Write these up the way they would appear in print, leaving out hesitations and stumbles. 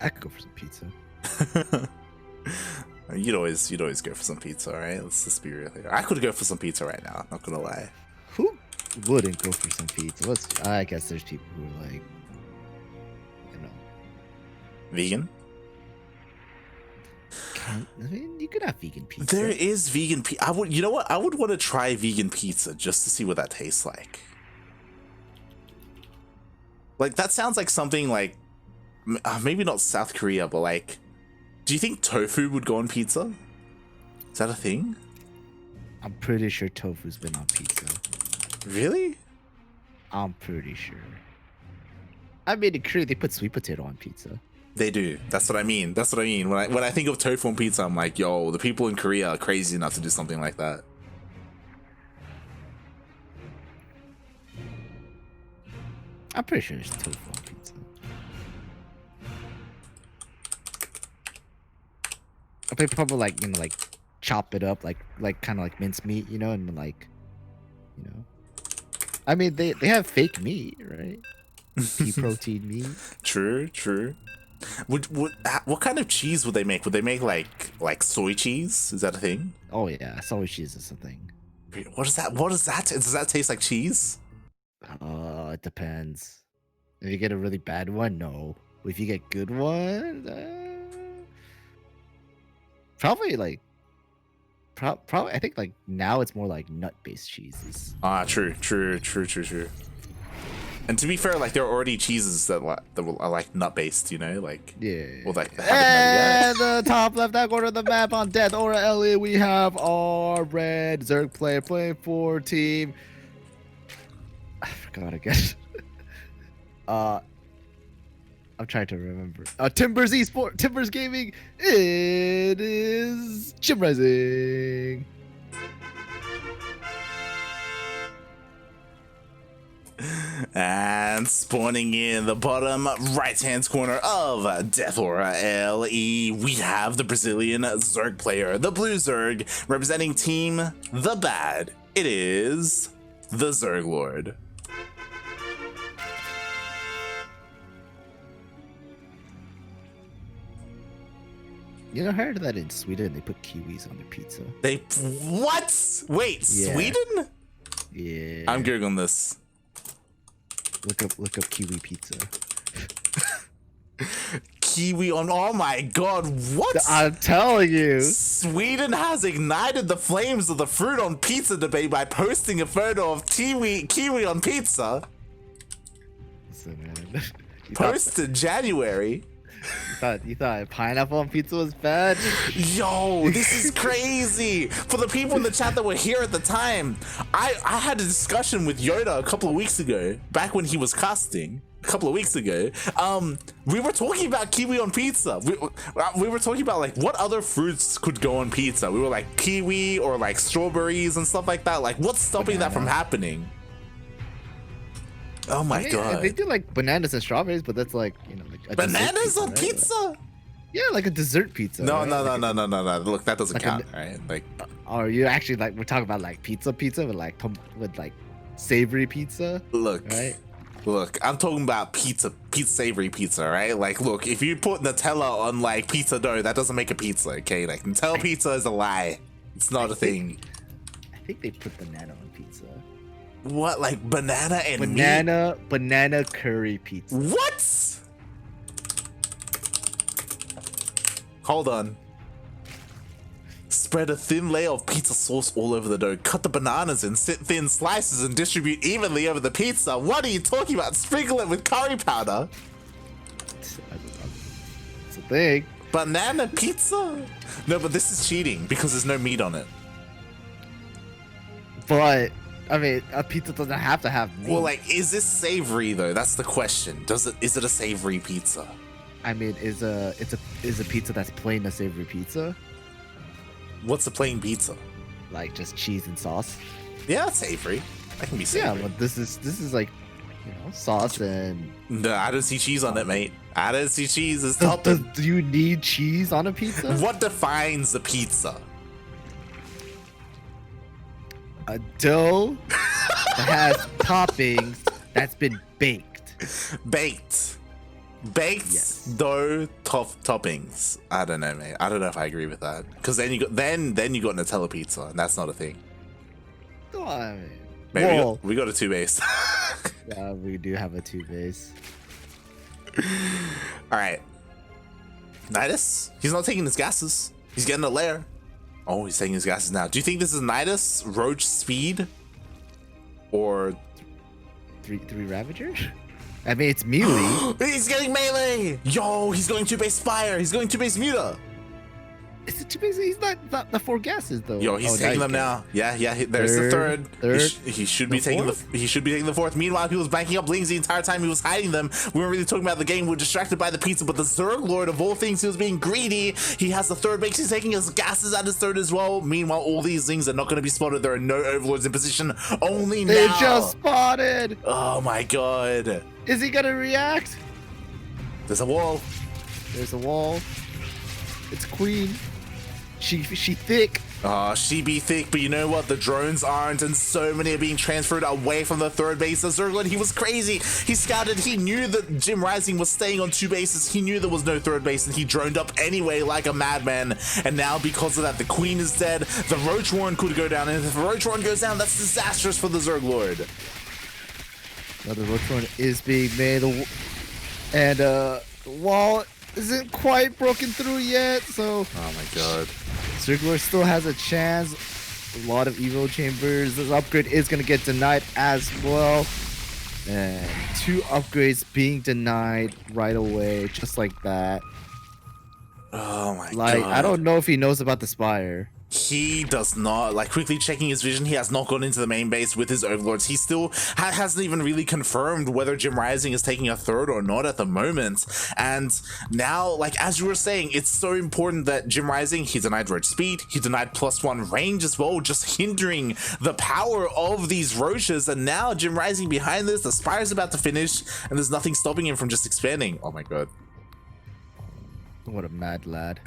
I could go for some pizza. You'd always go for some pizza, right? Let's just be real here. I could go for some pizza right now. Not gonna lie. Who wouldn't go for some pizza? I guess there's people who are like, you know, Vegan. I mean, you could have vegan pizza. There is vegan pizza. I would. You know what? I would want to try vegan pizza just to see what that tastes like. Like that sounds like something like maybe not South Korea, but like. Do you think tofu would go on pizza? Is that a thing? I'm pretty sure tofu's been on pizza. Really? I'm pretty sure. I mean, in Korea, they put sweet potato on pizza. They do. That's what I mean. That's what I mean. When I think of tofu on pizza, I'm like, yo, the people in Korea are crazy enough to do something like that. I'm pretty sure there's tofu on pizza. They probably like, you know, like chop it up like kind of like mincemeat, you know, and like, you know, I mean they have fake meat, right? Pea protein meat. True. What kind of cheese would they make? Would they make like soy cheese? Is that a thing? Oh yeah, soy cheese is a thing. What is that? What is that? Does that taste like cheese? It depends. If you get a really bad one, no. If you get good ones, probably like, probably I think like now it's more like nut-based cheeses. True. And to be fair, like there are already cheeses that are like nut-based, you know, like yeah. Well, like and the top left hand corner of the map on Death Aura Ellie, we have our red Zerg player playing for team. I forgot again. I'm trying to remember. Timbers Esport, Timbers Gaming. It is JimRising. And spawning in the bottom right-hand corner of Death Aura LE, we have the Brazilian Zerg player, the Blue Zerg, representing Team The Bad. It is TheZergLord. You know, I heard that in Sweden they put kiwis on their pizza. They what? Wait, Yeah. Sweden? Yeah. I'm googling this. Look up kiwi pizza. Kiwi on, oh my god, what? I'm telling you. Sweden has ignited the flames of the fruit on pizza debate by posting a photo of kiwi on pizza. Listen, man. Posted January. You thought pineapple on pizza was bad? Yo, this is crazy. For the people in the chat that were here at the time, I had a discussion with Yoda a couple of weeks ago, back when he was casting. A couple of weeks ago, we were talking about kiwi on pizza. We were talking about like what other fruits could go on pizza. We were like kiwi or like strawberries and stuff like that. Like what's stopping that from happening? Oh my god! They do like bananas and strawberries, but that's like, you know, like a bananas pizza, on right? pizza. Yeah, like a dessert pizza. No, right? no. Look, that doesn't like count, right? Like, or you actually like we're talking about like pizza with like savory pizza. Look, right? Look, I'm talking about pizza, savory pizza, right? Like, look, if you put Nutella on like pizza dough, that doesn't make a pizza, okay? Like, Nutella pizza is a lie. It's not a thing. I think they put banana on pizza. What, like banana and meat? Banana curry pizza. What? Hold on. Spread a thin layer of pizza sauce all over the dough. Cut the bananas in thin slices and distribute evenly over the pizza. What are you talking about? Sprinkle it with curry powder. It's a thing. Banana pizza? No, but this is cheating because there's no meat on it. But I mean, a pizza doesn't have to have meat. Well, like, is this savory though? That's the question. Is it a savory pizza? I mean, is a pizza that's plain a savory pizza? What's a plain pizza? Like just cheese and sauce. Yeah, it's savory. That can be savory. Yeah, but this is like, you know, sauce and. No, I don't see cheese on it, mate. I don't see cheese as topping. Do you need cheese on a pizza? What defines the pizza? A dough that has toppings that's been baked. Baked. baked Yes. dough toppings. I don't know, mate. I don't know if I agree with that, because then you got Nutella pizza, and that's not a thing. Come on, man. Maybe we got a 2-base. Yeah, we do have a 2-base. All right, Nidus. He's not taking his gases. He's getting a lair. Oh, he's taking his gases now. Do you think this is Nidus Roach speed, or three Ravagers? I mean, it's melee. He's getting melee. Yo, he's going 2-base fire. He's going 2-base Muta. It's a 2-base. He's not the 4 gases though. Yo, he's taking them now. Yeah. There's the third. He should be taking the 4th. Meanwhile, he was banking up Lings the entire time he was hiding them. We weren't really talking about the game. We were distracted by the pizza, but the ZergLord, of all things, he was being greedy. He has the 3rd base. He's taking his gases at his 3rd as well. Meanwhile, all these things are not going to be spotted. There are no overlords in position. Only now. They just spotted. Oh my god. Is he gonna react? There's a wall. There's a wall. It's Queen. She thick. She be thick, but you know what? The drones aren't, and so many are being transferred away from the 3rd base. The ZergLord, he was crazy. He scouted. He knew that JimRising was staying on 2 bases. He knew there was no 3rd base, and he droned up anyway like a madman. And now, because of that, the Queen is dead. The Roach Warren could go down, and if the Roach Warren goes down, that's disastrous for the ZergLord. Now the Roach Warren is being made, and the wall isn't quite broken through yet. So, oh my god. ZergLord still has a chance. A lot of Evo chambers. This upgrade is going to get denied as well. And 2 upgrades being denied right away, just like that. Oh my god. Like, I don't know if he knows about the Spire. He does not. Like, quickly checking his vision, he has not gone into the main base with his overlords. He still hasn't even really confirmed whether JimRising is taking a 3rd or not at the moment. And now, like, as you were saying, it's so important that JimRising, he denied roach speed, he denied +1 range as well, just hindering the power of these roaches. And now JimRising behind this, the Spire's about to finish, and there's nothing stopping him from just expanding. Oh my god. What a mad lad.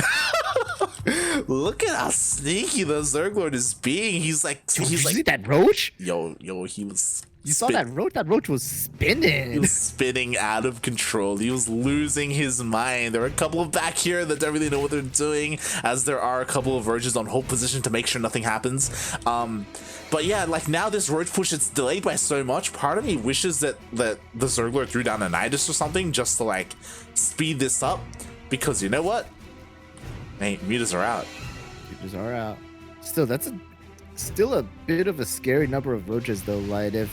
Look at how sneaky the ZergLord is being. He's like, Did you see that roach? Yo, he was. You saw that roach? That roach was spinning. He was spinning out of control. He was losing his mind. There are a couple of back here that don't really know what they're doing, as there are a couple of roaches on hold position to make sure nothing happens. But yeah, like, now this roach push, it's delayed by so much. Part of me wishes that the ZergLord threw down a Nidus or something just to, like, speed this up. Because you know what? Hey, mutas are out. Mutas are out. Still, that's still a bit of a scary number of roaches though. Like, if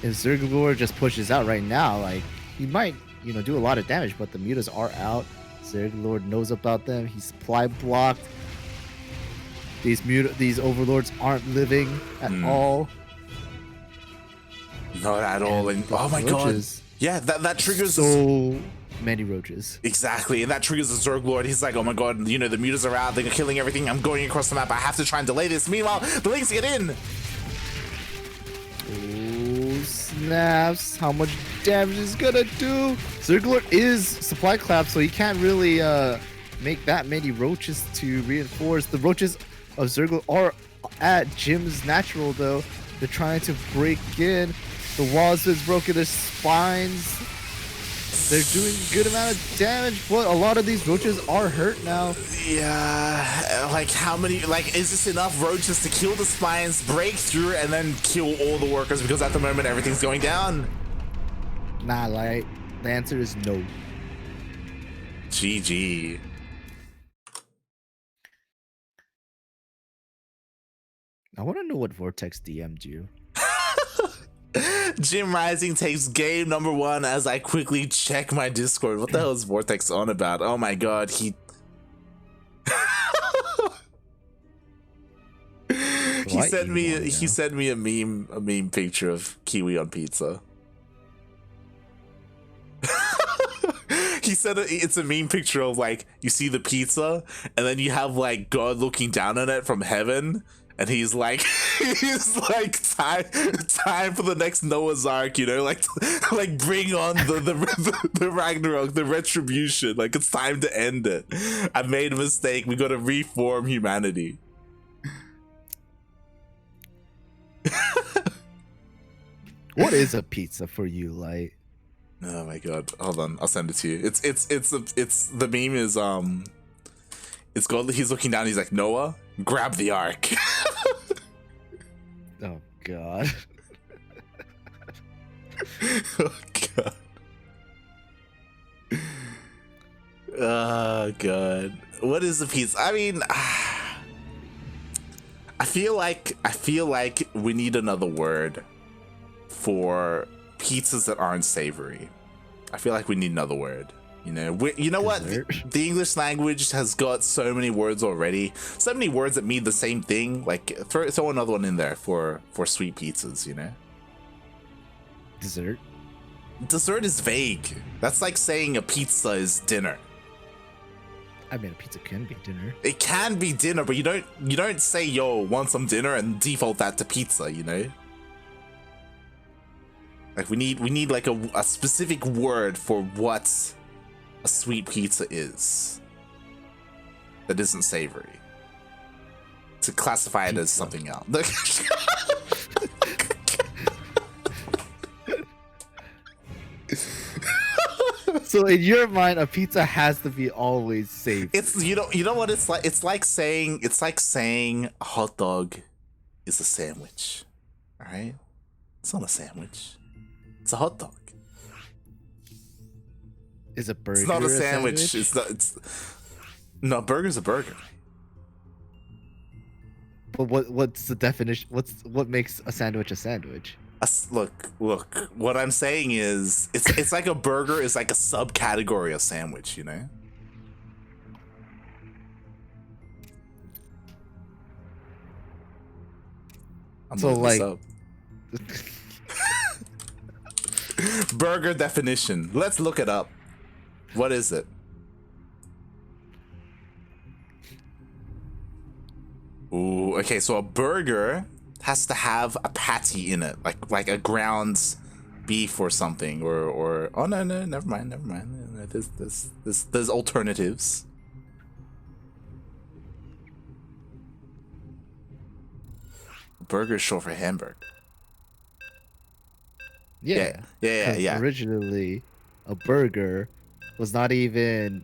ZergLord just pushes out right now, like, he might, do a lot of damage, but the mutas are out. ZergLord knows about them. He's supply blocked. These overlords aren't living at all. Not at all. And oh my god. Yeah, that triggers so many roaches. Exactly, and that triggers the ZergLord. He's like, oh my god, the mutas are out, they're killing everything, I'm going across the map, I have to try and delay this. Meanwhile, the Lynx get in. Oh, snaps. How much damage is gonna do? ZergLord is supply clap, so he can't really make that many roaches to reinforce. The roaches of ZergLord are at Jim's natural though. They're trying to break in. The walls is broken, their spines. They're doing a good amount of damage, but a lot of these roaches are hurt now. Yeah, like, how many, like, is this enough roaches to kill the spines, break through, and then kill all the workers? Because at the moment, everything's going down. Nah, like, the answer is no. GG. I want to know what Vortex DM'd you. JimRising takes game number 1 as I quickly check my Discord. What the hell is Vortex on about? Oh my god, he sent me a meme picture of kiwi on pizza. He said it's a meme picture of, like, you see the pizza and then you have, like, God looking down on it from heaven. And he's like, time for the next Noah's Ark, like bring on the Ragnarok, the retribution. Like, it's time to end it. I made a mistake. We got to reform humanity. What is a pizza for you, like? Oh my god. Hold on, I'll send it to you. It's the meme is it's God, he's looking down, he's like, Noah, grab the ark. Oh god. Oh god. Oh god. What is the pizza? I mean, I feel like we need another word for pizzas that aren't savory. I feel like we need another word. You know, you know what? The English language has got so many words already. So many words that mean the same thing. Like throw another one in there for sweet pizzas. You know, Dessert. Dessert is vague. That's like saying a pizza is dinner. I mean, a pizza can be dinner. It can be dinner, but you don't say, yo, want some dinner and default that to pizza, you know? Like we need like a specific word for what a sweet pizza is that isn't savory. To classify it as something else. So in your mind, a pizza has to be always safe. It's you know what it's like. It's like saying a hot dog is a sandwich. All right, it's not a sandwich. It's a hot dog. Is a burger? It's not a sandwich. It's not. No, burger's a burger. But what's the definition? What makes a sandwich a sandwich? Look. What I'm saying is, it's like a burger is like a subcategory of sandwich. You know. So like, burger definition. Let's look it up. What is it? Ooh, okay. So a burger has to have a patty in it, like a ground beef or something, or oh no, never mind. There's alternatives. Burger is short for hamburger. Yeah. Originally, a burger was not even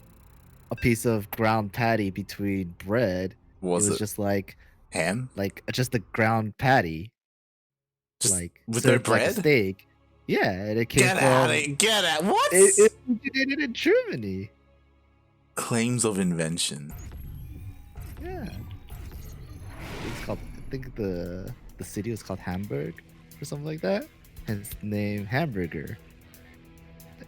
a piece of ground patty between bread. It was just like ham, like just a ground patty, just like with their bread, like a steak. Yeah, and it came Get out! What? It originated in Germany. Claims of invention. Yeah, it's called. I think the city was called Hamburg or something like that. Hence the name hamburger.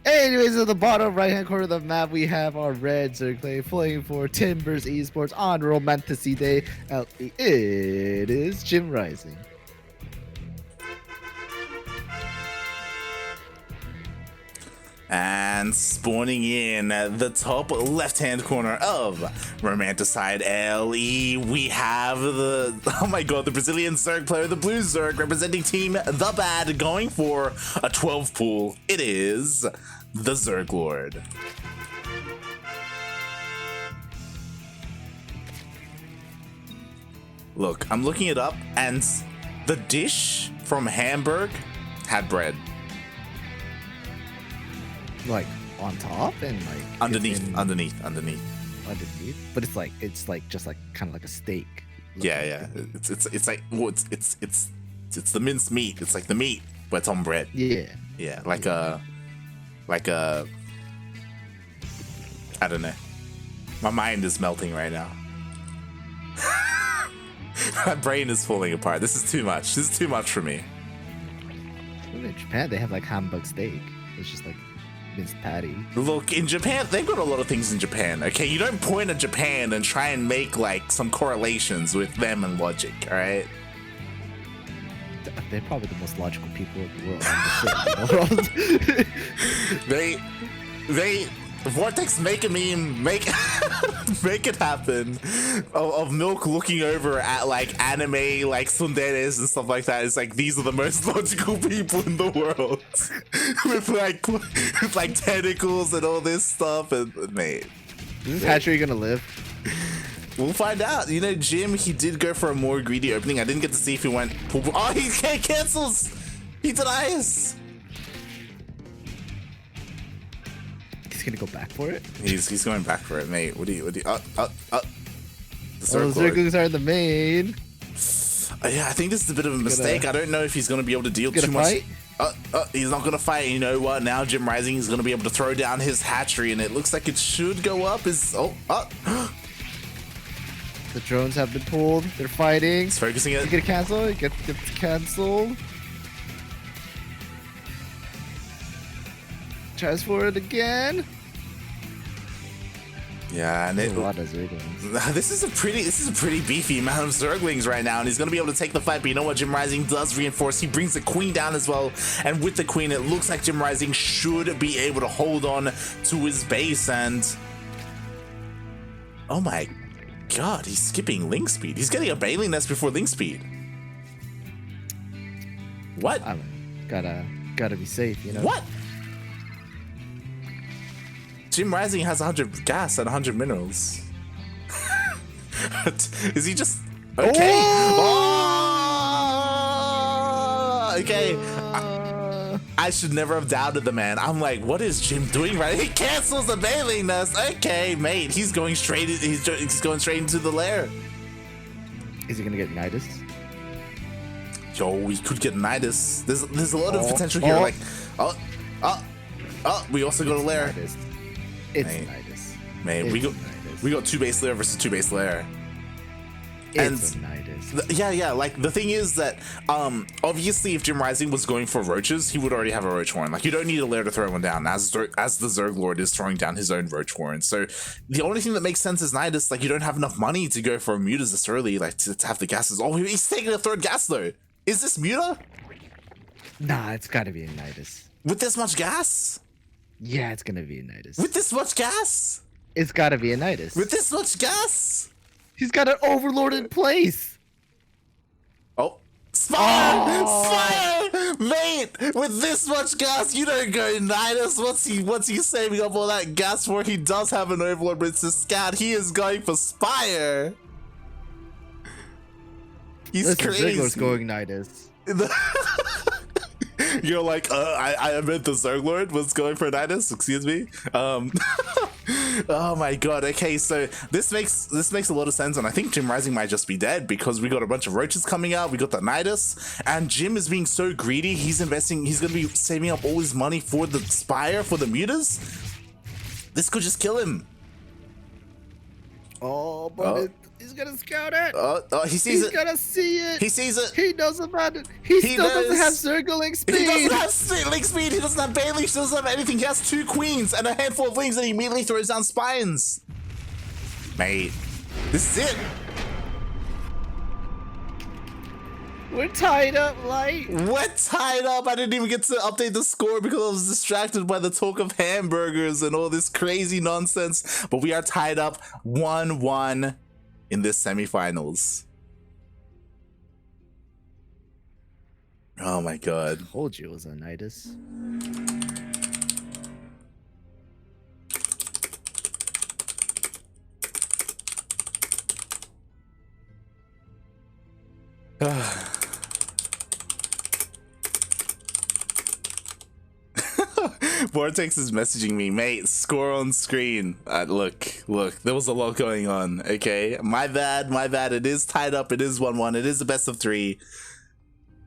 Anyways, at the bottom right hand corner of the map, we have our red ZvZ playing for Timbers Esports on Romanticy Day. It is JimRising. And spawning in the top left-hand corner of Romanticide LE, we have the Brazilian Zerg player, the Blue Zerg, representing Team The Bad, going for a 12 pool. It is TheZergLord. Look, I'm looking it up, and the dish from Hamburg had bread. Like on top and like underneath. But it's like just like kind of like a steak. Yeah. It's like it's the minced meat. It's like the meat, but it's on bread. Yeah. Like a I don't know. My mind is melting right now. My brain is falling apart. This is too much. This is too much for me. In Japan, they have like Hamburg steak. It's just like minced patty. Look, in Japan, they've got a lot of things in Japan, okay? You don't point at Japan and try and make, like, some correlations with them and logic, alright? They're probably the most logical people in the world. They Vortex make a meme, make it happen of Milk looking over at like anime like tsunderes and stuff like that. It's like these are the most logical people in the world with like tentacles and all this stuff. And mate, is this hatchery gonna live? We'll find out. You know, Jim, he did go for a more greedy opening. I didn't get to see if he went. Oh, he cancels. He denies. gonna go back for it. He's going back for it, mate. What do you? The Zerglings are the main. Yeah, I think this is a bit of a mistake. I don't know if he's gonna be able to deal too much. He's not gonna fight. You know what? Now JimRising is gonna be able to throw down his hatchery, and it looks like it should go up. The drones have been pulled. They're fighting. He's focusing it. You get canceled. It gets canceled. Tries for it again. Yeah, and a lot of Zerglings. This is a pretty beefy amount of Zerglings right now, and he's gonna be able to take the fight. But you know what? JimRising does reinforce. He brings the queen down as well, and with the queen, it looks like JimRising should be able to hold on to his base. And oh my god, he's skipping link speed. He's getting a Bailey nest before link speed. What? I mean, gotta be safe, you know. What? JimRising has 100 gas and 100 minerals. Is he just okay? Oh! Okay. I should never have doubted the man. I'm like, what is Jim doing right? He cancels the Bailey nest. Okay, mate. He's going straight. He's going straight into the lair. Is he gonna get Nidus? Yo, he could get Nidus. There's a lot of potential here. Like, we also got a lair. Nidus. It's Nidus. Man, we got 2 base lair versus 2 base lair. It's Nidus. Yeah. Like the thing is that obviously if JimRising was going for roaches, he would already have a roach horn. Like you don't need a lair to throw one down, as the ZergLord is throwing down his own roach horn. So the only thing that makes sense is Nidus. Like you don't have enough money to go for a mutas this early, like to have the gases. Oh, he's taking a third gas though. Is this muta? Nah, it's gotta be a Nidus. With this much gas? Yeah, it's gonna be a Nidus. With this much gas? It's gotta be a Nidus. With this much gas? He's got an Overlord in place. Oh. Spire! Mate, with this much gas, you don't go Nidus. What's he saving up all that gas for? He does have an Overlord, but it's a scout. He is going for Spire. He's crazy. ZergLord's going Nidus. You're like, I meant the ZergLord was going for Nidus. Excuse me. Oh my god. Okay, so this makes a lot of sense, and I think JimRising might just be dead because we got a bunch of roaches coming out. We got the Nidus, and Jim is being so greedy. He's investing. He's gonna be saving up all his money for the Spire, for the mutas. This could just kill him. Oh, but he's gonna scout it. He sees it. He's gonna see it. He sees it. He knows about it. He still doesn't have Zergling speed. He doesn't have link speed. He doesn't have Bailey. He doesn't have anything. He has 2 queens and a handful of lings, and he immediately throws down spines. Mate, this is it. We're tied up, Light. We're tied up. I didn't even get to update the score because I was distracted by the talk of hamburgers and all this crazy nonsense. But we are tied up 1-1 in this semifinals. Oh my god. I told you it was a Nidus. Vortex is messaging me, mate, score on screen. Look, there was a lot going on, okay? My bad. It is tied up. It is 1-1. It is the best of 3.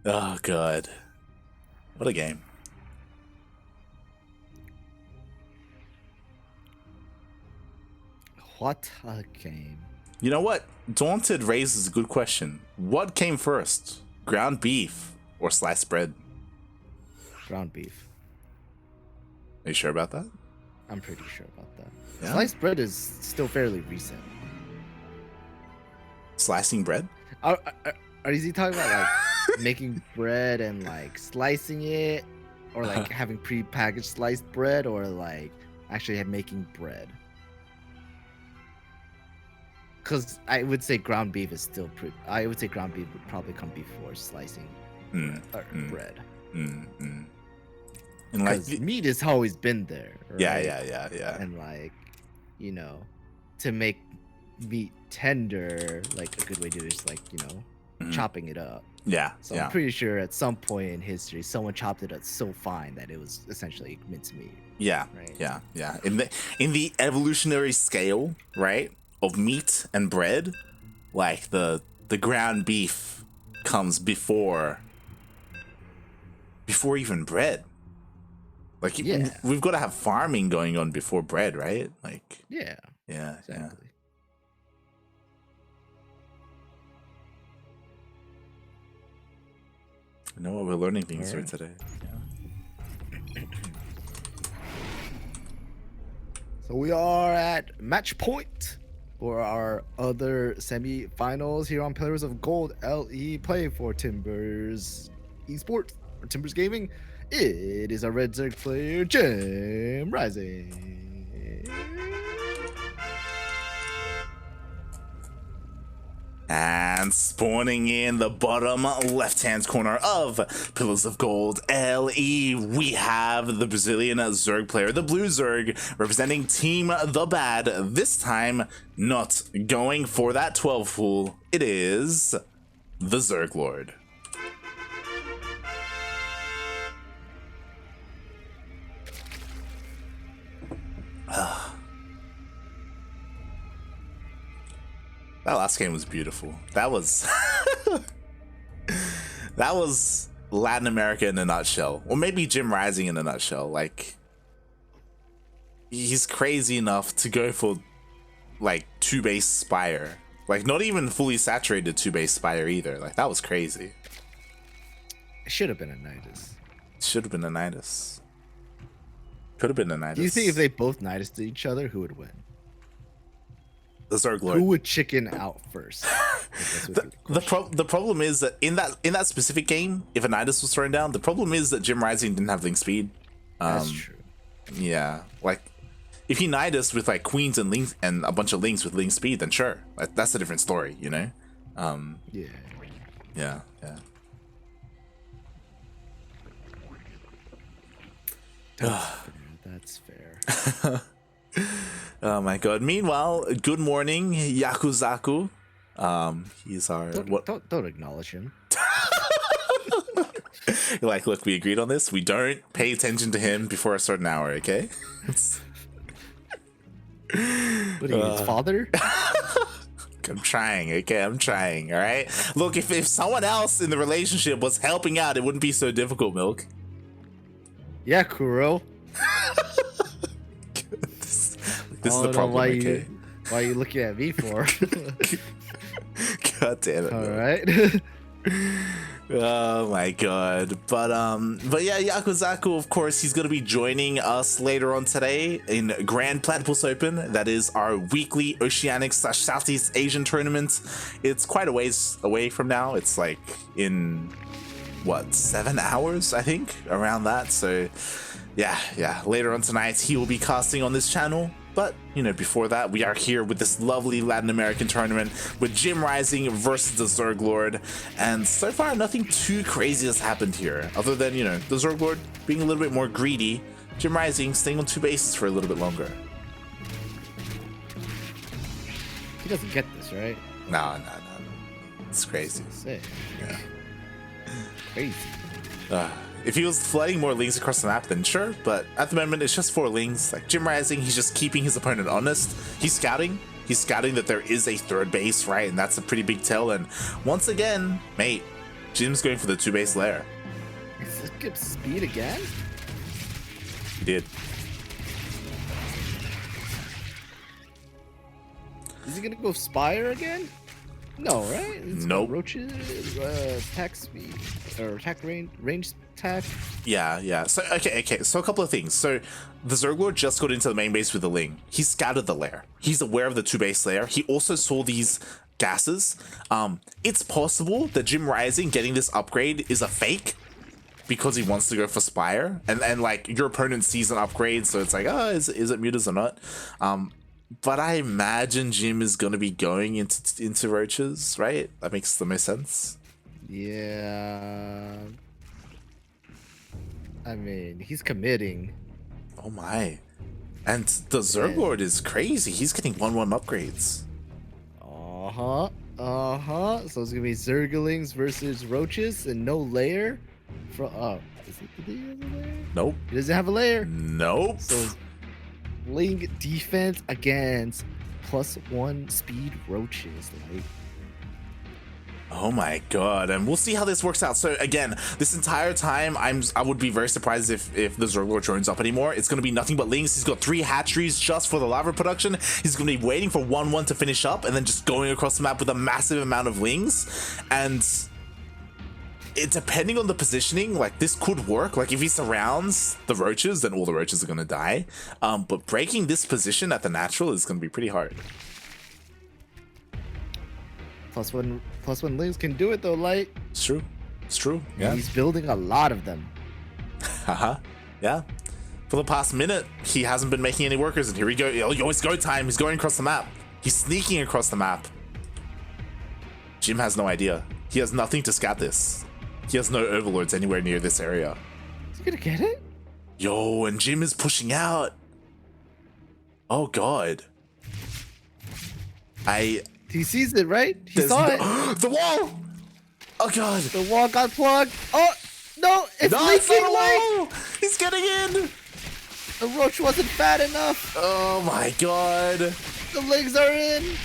Oh, God. What a game. What a game. You know what? Daunted raises a good question. What came first? Ground beef or sliced bread? Ground beef. Are you sure about that? I'm pretty sure about that. Yeah? Sliced bread is still fairly recent. Slicing bread? Are you talking about like making bread and like slicing it, or like having pre-packaged sliced bread, or like actually making bread? Because I would say ground beef is still I would say ground beef would probably come before slicing bread. And like meat has always been there. Right? Yeah. And like, you know, to make meat tender, like a good way to do it is like, you know, chopping it up. Yeah. So I'm pretty sure at some point in history, someone chopped it up so fine that it was essentially minced meat. Yeah, Right. yeah. In the evolutionary scale, right, of meat and bread, like the ground beef comes before even bread. Like Yeah. we've got to have farming going on before bread, right? Like Yeah. yeah. Exactly. I know what we're learning things here Alright. today. Yeah. So we are at match point for our other semi-finals here on Pillars of Gold LE play for Timbers Esports or Timbers Gaming. It is our Red Zerg player, JimRising. And spawning in the bottom left-hand corner of Pillars of Gold LE, we have the Brazilian Zerg player, the Blue Zerg, representing Team The Bad. This time, not going for that 12 pool. It is the ZergLord. That last game was beautiful. That was that was Latin America in a nutshell, or maybe JimRising in a nutshell. Like, he's crazy enough to go for like 2-base Spire, like not even fully saturated 2-base Spire either. Like, that was crazy. It should have been a Nidus. Should have been a Nidus. Could have been a Nidus. Do you think if they both Nidus to each other, who would win? The ZergLord. Who would chicken out first? The problem is that in that specific game, if a Nidus was thrown down, the problem is that JimRising didn't have link speed. That's true. Yeah, like if he Nidus with like queens and links and a bunch of links with link speed, then sure, that's a different story, you know. Yeah. That's fair. Oh my god. Meanwhile, good morning, Yakuzaku. He's our Don't acknowledge him. Like, look, we agreed on this. We don't pay attention to him before a certain hour, okay? What are you, his father? I'm trying, okay? I'm trying, all right? Look, if someone else in the relationship was helping out, it wouldn't be so difficult, Milk. Yeah, Kuro. This is the problem, okay? Why are you looking at me for? God damn it. All right. Oh my god. But yeah, Yakuzaku, of course, he's gonna be joining us later on today in Grand Platypus Open. That is our weekly Oceanic / Southeast Asian tournament. It's quite a ways away from now. It's like in what, 7 hours, I think, around that. So yeah, later on tonight he will be casting on this channel. But, you know, before that, we are here with this lovely Latin American tournament with JimRising versus the ZergLord. And so far, nothing too crazy has happened here, other than, you know, the ZergLord being a little bit more greedy, JimRising staying on 2 bases for a little bit longer. He doesn't get this, right? No. It's crazy. Sick. Yeah. Crazy. If he was flooding more links across the map, then sure, but at the moment it's just 4 links. Like, JimRising, he's just keeping his opponent honest. He's scouting that there is a 3rd base, right? And that's a pretty big tell. And once again, mate, Jim's going for the 2-base lair. Skip speed again? He did. Is he gonna go Spire again? No, right? It's Nope. Roaches, attack speed, or attack range attack. Yeah. So okay. So a couple of things. So the ZergLord just got into the main base with the Ling. He scouted the lair. He's aware of the 2-base lair. He also saw these gases. It's possible that JimRising getting this upgrade is a fake because he wants to go for Spire, and like your opponent sees an upgrade, so it's like, oh, is it mutas or not? But I imagine Jim is gonna be going into roaches, right? That makes the most sense. Yeah. I mean, he's committing. Oh my. And the ZergLord is crazy. He's getting 1/1 upgrades. So it's gonna be Zerglings versus roaches and no lair. Is it, did he have a lair? Nope. He doesn't have a lair. Nope. So Ling defense against +1 speed roaches. Like, oh my god, and we'll see how this works out. So again, this entire time I would be very surprised if the ZergLord joins up anymore. It's going to be nothing but Lings. He's got 3 hatcheries just for the lava production. He's going to be waiting for 1-1 to finish up and then just going across the map with a massive amount of Lings. And it, depending on the positioning, like this could work. Like if he surrounds the roaches, then all the roaches are going to die. But breaking this position at the natural is going to be pretty hard. +1 Lings can do it though, Light. It's true. It's true. Yeah. And he's building a lot of them. Haha. Yeah. For the past minute, he hasn't been making any workers, and here we go. Oh, it's go time. He's going across the map. He's sneaking across the map. Jim has no idea. He has nothing to scout this. He has no overlords anywhere near this area. Is he gonna get it? Yo, and Jim is pushing out. Oh god. He sees it, right? He saw it. The wall! Oh god. The wall got plugged. Oh no! It's leaking. Light. He's getting in. The roach wasn't fat enough. Oh my god. The legs are in.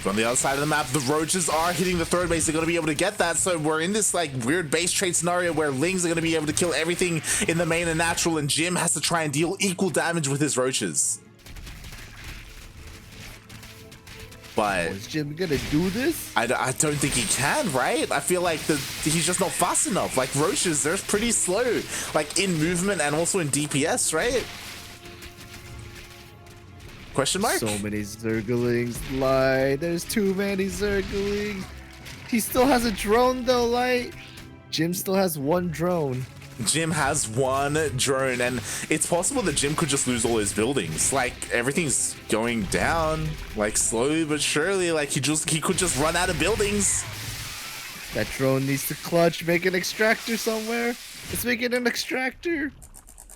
From the other side of the map, the roaches are hitting the third base. They're going to be able to get that. So we're in this like weird base trade scenario where Lings are going to be able to kill everything in the main and natural, and Jim has to try and deal equal damage with his roaches. But is Jim gonna do this? I don't think he can, right? I feel like he's just not fast enough. Like roaches, they're pretty slow, like in movement and also in DPS, right? Question mark? So many Zerglings, Light. There's too many Zerglings. He still has a drone though, Light. Jim still has 1 drone. Jim has 1 drone, and it's possible that Jim could just lose all his buildings. Like everything's going down, like slowly but surely. Like he could just run out of buildings. That drone needs to clutch, make an extractor somewhere. Let's make it an extracter.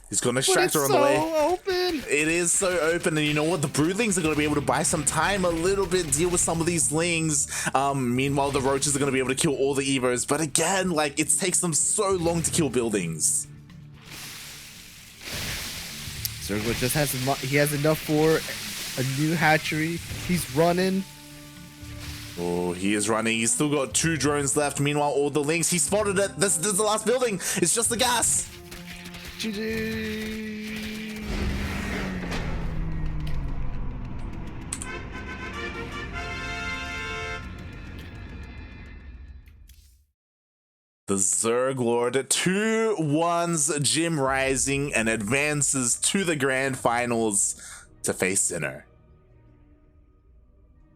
He's got an extractor on the way. It's so open. It is so open, and you know what? The broodlings are going to be able to buy some time a little bit, deal with some of these lings. Meanwhile, the roaches are going to be able to kill all the evos. But again, like it takes them so long to kill buildings. ZergLord just has enough for a new hatchery. He's running. Oh, he is running. He's still got 2 drones left. Meanwhile, all the lings. He spotted it. This is the last building. It's just the gas. GG. The ZergLord 2-1s JimRising and advances to the grand finals to face Sinner.